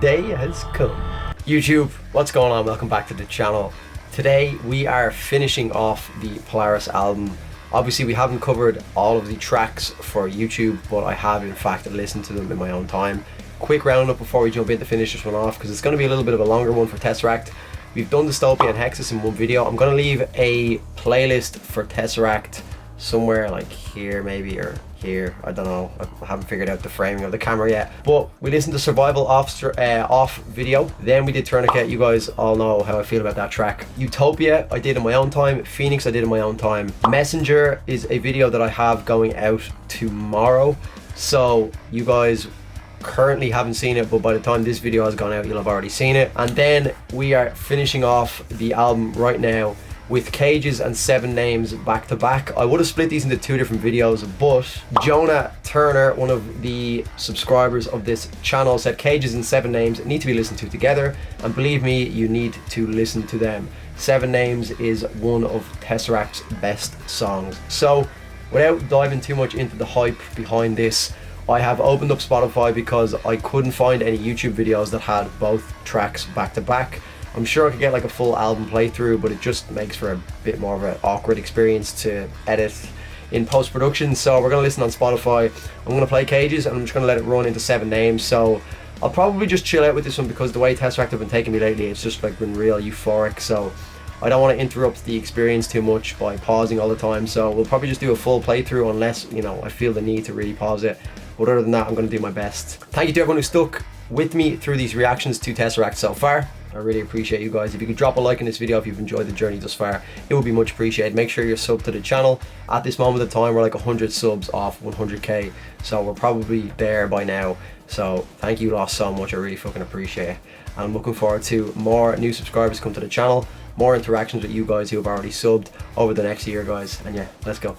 day has come. YouTube, what's going on? Welcome back to the channel. Today we are finishing off the Polaris album. Obviously we haven't covered all of the tracks for YouTube, but I have in fact listened to them in my own time. Quick roundup before we jump in to finish this one off, because it's going to be a little bit of a longer one for Tesseract. We've done Dystopia and Hexus in one video. I'm going to leave a playlist for Tesseract somewhere like here maybe, or here, I don't know, I haven't figured out the framing of the camera yet. But we listened to Survival off video, then we did Tourniquet. You guys all know how I feel about that track. Utopia I did in my own time, Phoenix I did in my own time. Messenger is a video that I have going out tomorrow, so you guys currently haven't seen it, but by the time this video has gone out you'll have already seen it. And then we are finishing off the album right now with Cages and 7 Names back to back. I would have split these into 2 different videos, but Jonah Turner, one of the subscribers of this channel, said Cages and 7 Names need to be listened to together, and believe me, you need to listen to them. 7 Names is one of Tesseract's best songs. So without diving too much into the hype behind this, I have opened up Spotify because I couldn't find any YouTube videos that had both tracks back to back. I'm sure I could get like a full album playthrough, but it just makes for a bit more of an awkward experience to edit in post-production. So we're going to listen on Spotify. I'm going to play Cages and I'm just going to let it run into 7 Names. So I'll probably just chill out with this one, because the way Tesseract have been taking me lately, it's just like been real euphoric. So I don't want to interrupt the experience too much by pausing all the time. So we'll probably just do a full playthrough unless, you know, I feel the need to really pause it. But other than that, I'm going to do my best. Thank you to everyone who stuck with me through these reactions to Tesseract so far. I really appreciate you guys. If you could drop a like in this video if you've enjoyed the journey thus far, it would be much appreciated. Make sure you're subbed to the channel. At this moment of time, we're like 100 subs off 100k, so we're probably there by now. So thank you all so much, I really fucking appreciate it. And I'm looking forward to more new subscribers come to the channel, more interactions with you guys who have already subbed over the next year, guys. And yeah, let's go.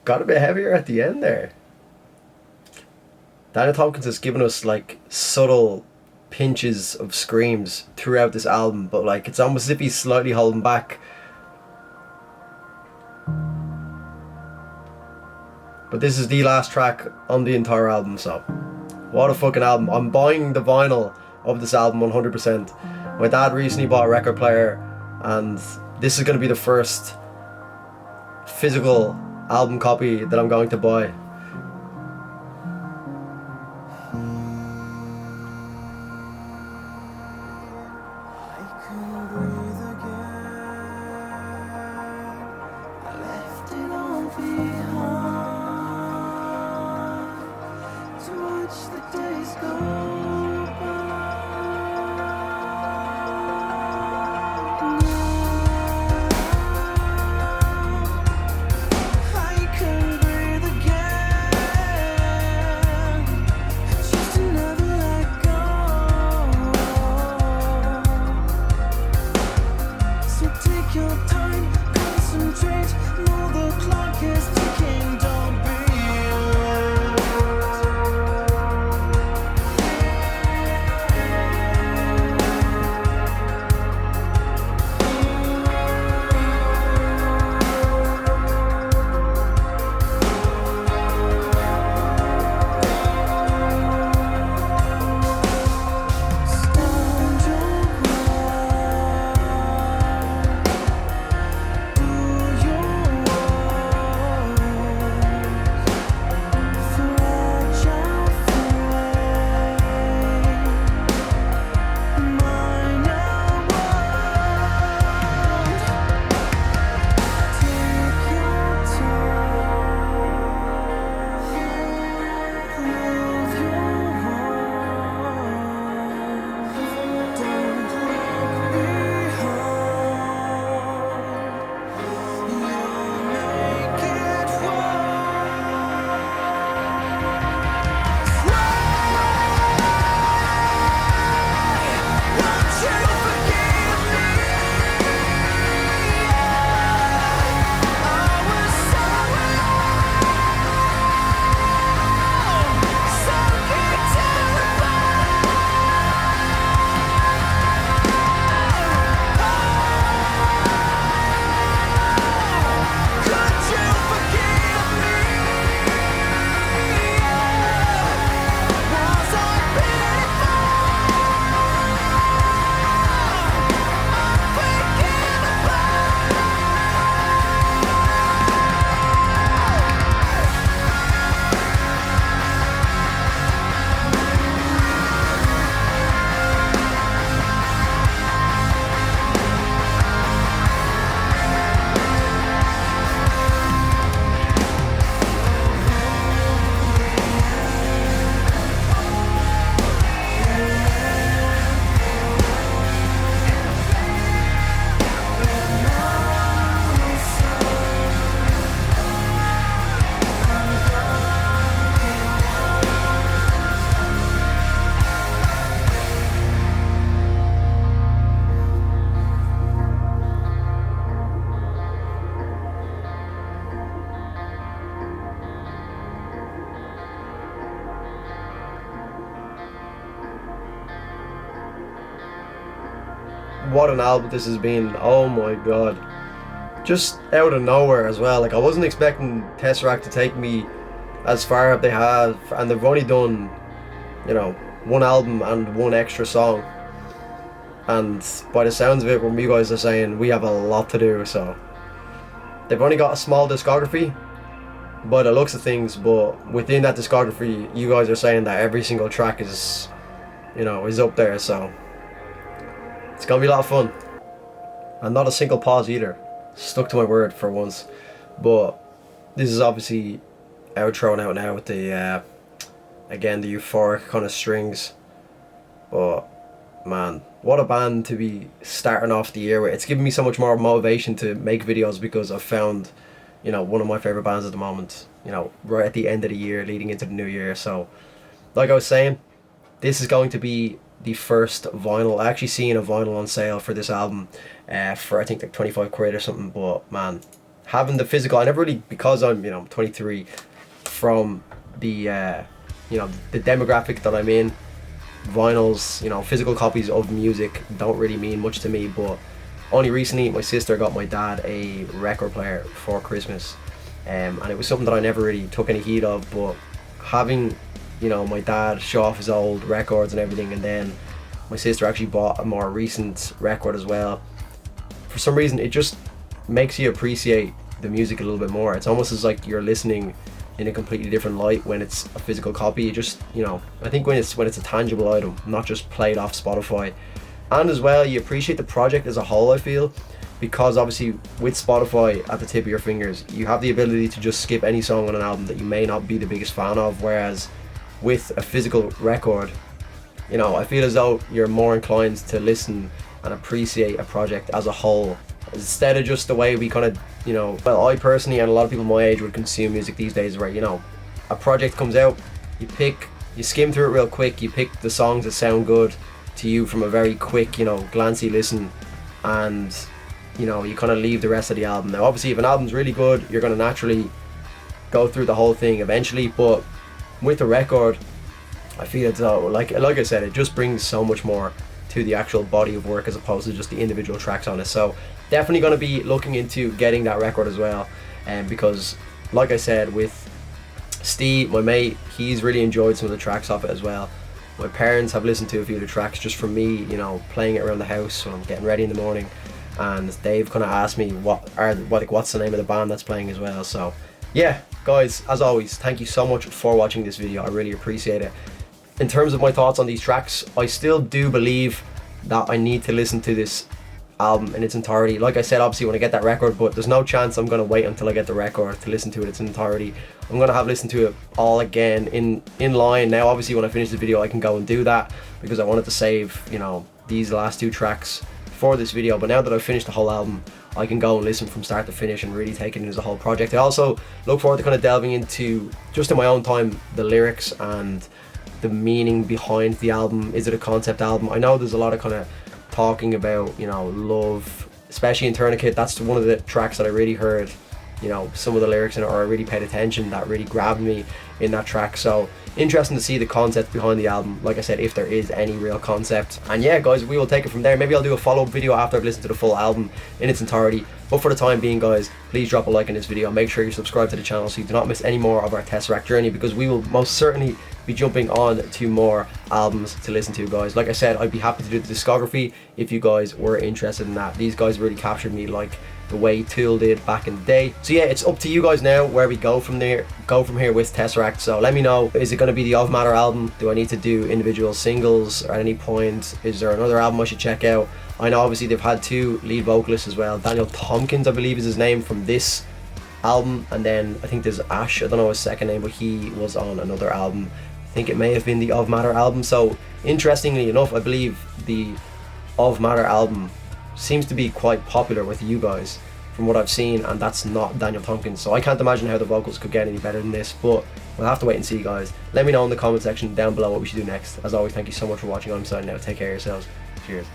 got a bit heavier at the end there. Daniel Tompkins has given us like subtle pinches of screams throughout this album, but like it's almost as if he's slightly holding back. But this is the last track on the entire album, so what a fucking album. I'm buying the vinyl of this album 100%. My dad recently bought a record player, and this is going to be the first physical album copy that I'm going to buy. What an album this has been. Oh my god. Just out of nowhere as well. Like, I wasn't expecting Tesseract to take me as far as they have, and they've only done, you know, one album and one extra song. And by the sounds of it, what you guys are saying, we have a lot to do, so. They've only got a small discography by the looks of things, but within that discography, you guys are saying that every single track is, you know, is up there, so. It's gonna be a lot of fun. And not a single pause either. Stuck to my word for once. But this is obviously outroing out now with the again, the euphoric kind of strings. But man, what a band to be starting off the year with. It's given me so much more motivation to make videos, because I've found, you know, one of my favorite bands at the moment, you know, right at the end of the year leading into the new year. So like I was saying, this is going to be the first vinyl. I actually seen a vinyl on sale for this album for I think like 25 quid or something, but man, having the physical, I never really, because I'm, 23, from the the demographic that I'm in, vinyls, physical copies of music don't really mean much to me. But only recently my sister got my dad a record player for Christmas, and it was something that I never really took any heed of. But having my dad show off his old records and everything, and then my sister actually bought a more recent record as well, for some reason it just makes you appreciate the music a little bit more. It's almost as like you're listening in a completely different light when it's a physical copy. You just, I think when it's a tangible item, not just played off Spotify. And as well, you appreciate the project as a whole, I feel, because obviously with Spotify at the tip of your fingers, you have the ability to just skip any song on an album that you may not be the biggest fan of, whereas with a physical record, I feel as though you're more inclined to listen and appreciate a project as a whole, instead of just the way we kind of, well, I personally and a lot of people my age would consume music these days, where a project comes out, you skim through it real quick, you pick the songs that sound good to you from a very quick, glancy listen, and you kind of leave the rest of the album. Now obviously if an album's really good, you're going to naturally go through the whole thing eventually, but with a record, I feel as though, like I said, it just brings so much more to the actual body of work as opposed to just the individual tracks on it. So definitely going to be looking into getting that record as well, and because like I said, with Steve, my mate, he's really enjoyed some of the tracks off it as well. My parents have listened to a few of the tracks just from me, playing it around the house when I'm getting ready in the morning, and they've kind of asked me what's the name of the band that's playing as well. So yeah, guys, as always, thank you so much for watching this video. I really appreciate it. In terms of my thoughts on these tracks, I still do believe that I need to listen to this album in its entirety. Like I said, obviously when I get that record, but there's no chance I'm going to wait until I get the record to listen to it in its entirety. I'm going to have listened to it all again in line. Now obviously when I finish the video I can go and do that, because I wanted to save these last 2 tracks for this video. But now that I've finished the whole album, I can go and listen from start to finish and really take it in as a whole project. I also look forward to kind of delving into, just in my own time, the lyrics and the meaning behind the album. Is it a concept album? I know there's a lot of kind of talking about love, especially in Tourniquet. That's one of the tracks that I really heard some of the lyrics in it, or I really paid attention, that really grabbed me in that track. So interesting to see the concept behind the album, like I said, if there is any real concept. And yeah guys, we will take it from there. Maybe I'll do a follow-up video after I've listened to the full album in its entirety, but for the time being guys, please drop a like in this video. Make sure you subscribe to the channel so you do not miss any more of our Tesseract journey, because we will most certainly be jumping on to more albums to listen to, guys. Like I said, I'd be happy to do the discography if you guys were interested in that. These guys really captured me like the way Tool did back in the day. So yeah, it's up to you guys now where we go from here with Tesseract. So let me know, is it going to be the Of Matter album? Do I need to do individual singles at any point? Is there another album I should check out? I know obviously they've had 2 lead vocalists as well. Daniel Tompkins, I believe is his name, from this album, and then I think there's Ash, I don't know his second name, but he was on another album. I think it may have been the Of Matter album. So interestingly enough, I believe the Of Matter album seems to be quite popular with you guys from what I've seen, and that's not Daniel Tompkins. So I can't imagine how the vocals could get any better than this, but we'll have to wait and see, guys. Let me know in the comment section down below what we should do next. As always, thank you so much for watching. I'm signing out. Take care of yourselves. Cheers.